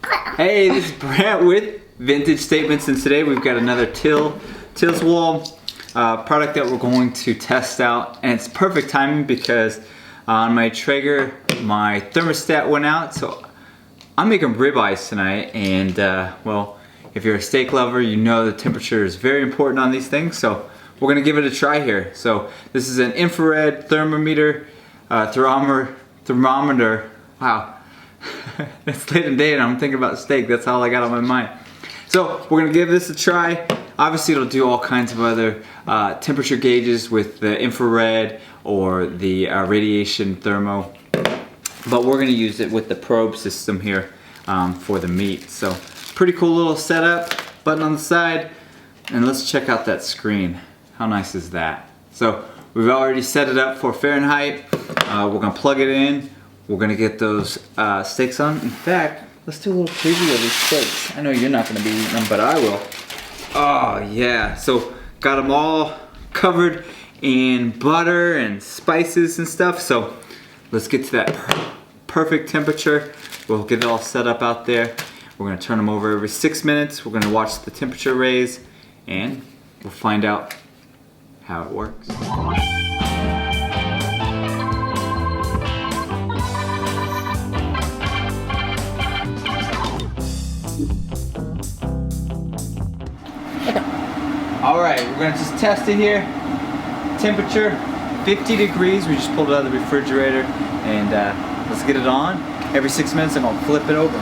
Hey, this is Brant with Vintage Statements, and today we've got another Tilswall product that we're going to test out, and it's perfect timing because on my Traeger my thermostat went out, so I'm making ribeyes tonight, and well, if you're a steak lover, you know the temperature is very important on these things, so we're gonna give it a try here. So this is an infrared thermometer, thermometer. Wow. It's late in the day and I'm thinking about steak. That's all I got on my mind. So we're gonna give this a try. Obviously it'll do all kinds of other temperature gauges with the infrared or the radiation thermo, but we're gonna use it with the probe system here for the meat. So pretty cool little setup, button on the side, and let's check out that screen. How nice is that? So we've already set it up for Fahrenheit. We're gonna plug it in. We're gonna get those steaks on. In fact, let's do a little preview of these steaks. I know you're not gonna be eating them, but I will. Oh yeah, so got them all covered in butter and spices and stuff. So let's get to that perfect temperature. We'll get it all set up out there. We're gonna turn them over every 6 minutes. We're gonna watch the temperature raise, and we'll find out how it works. Alright, we're going to just test it here. Temperature, 50 degrees. We just pulled it out of the refrigerator. And let's get it on. Every 6 minutes I'm going to flip it over.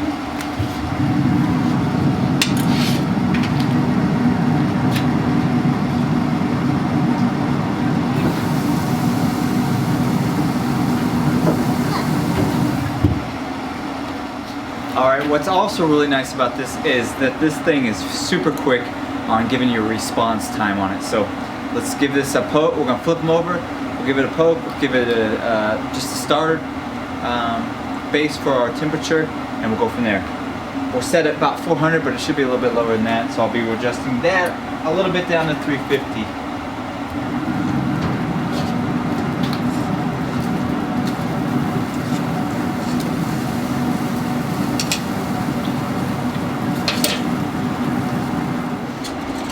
Alright, what's also really nice about this is that this thing is super quick on giving you a response time on it. So let's give this a poke. We're gonna flip them over. We'll give it a poke. We'll give it just a starter base for our temperature, and we'll go from there. We're set at about 400, but it should be a little bit lower than that. So I'll be adjusting that a little bit down to 350.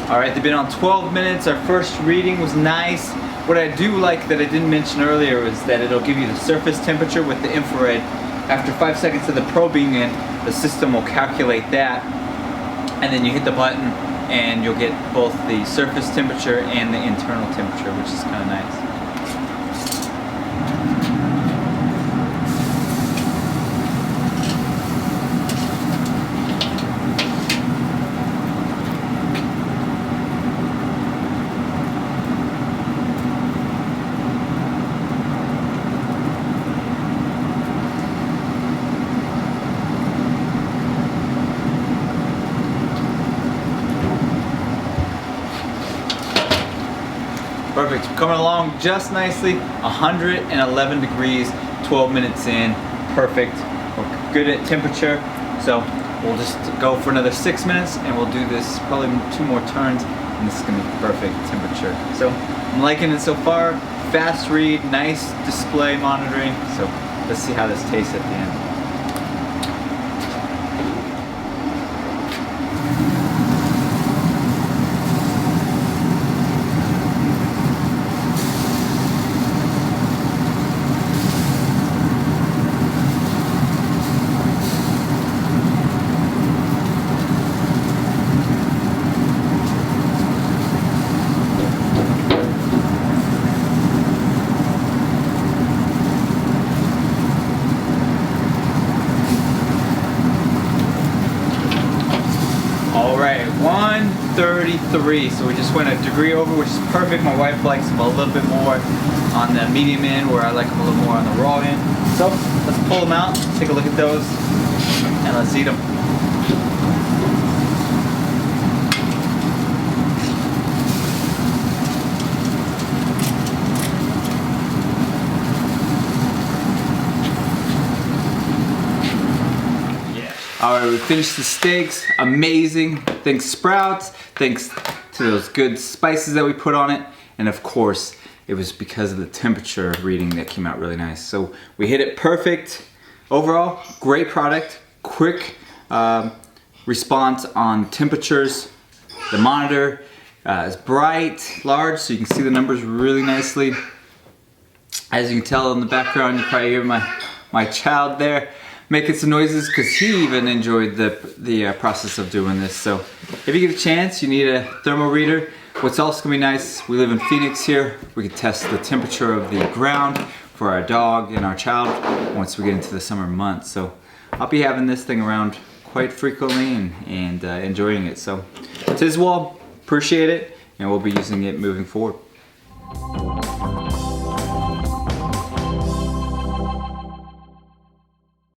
Alright, they've been on 12 minutes. Our first reading was nice. What I do like that I didn't mention earlier is that it'll give you the surface temperature with the infrared. After 5 seconds of the probe being in, the system will calculate that, and then you hit the button and you'll get both the surface temperature and the internal temperature, which is kind of nice. Perfect, coming along just nicely, 111 degrees, 12 minutes in, perfect. We're good at temperature, so we'll just go for another 6 minutes and we'll do this, probably 2 more turns, and this is gonna be perfect temperature. So I'm liking it so far, fast read, nice display monitoring, so let's see how this tastes at the end. Alright, 133, so we just went a degree over, which is perfect. My wife likes them a little bit more on the medium end, where I like them a little more on the raw end. So let's pull them out, take a look at those, and let's eat them. Alright, we finished the steaks. Amazing. Thanks Sprouts. Thanks to those good spices that we put on it. And of course, it was because of the temperature reading that came out really nice. So we hit it perfect. Overall, great product. Quick response on temperatures. The monitor is bright, large, so you can see the numbers really nicely. As you can tell in the background, you probably hear my child there making some noises because he even enjoyed the process of doing this. So if you get a chance, you need a thermal reader. What's else gonna be nice, we live in Phoenix here. We can test the temperature of the ground for our dog and our child once we get into the summer months. So I'll be having this thing around quite frequently and enjoying it. So Tilswall, appreciate it, and we'll be using it moving forward.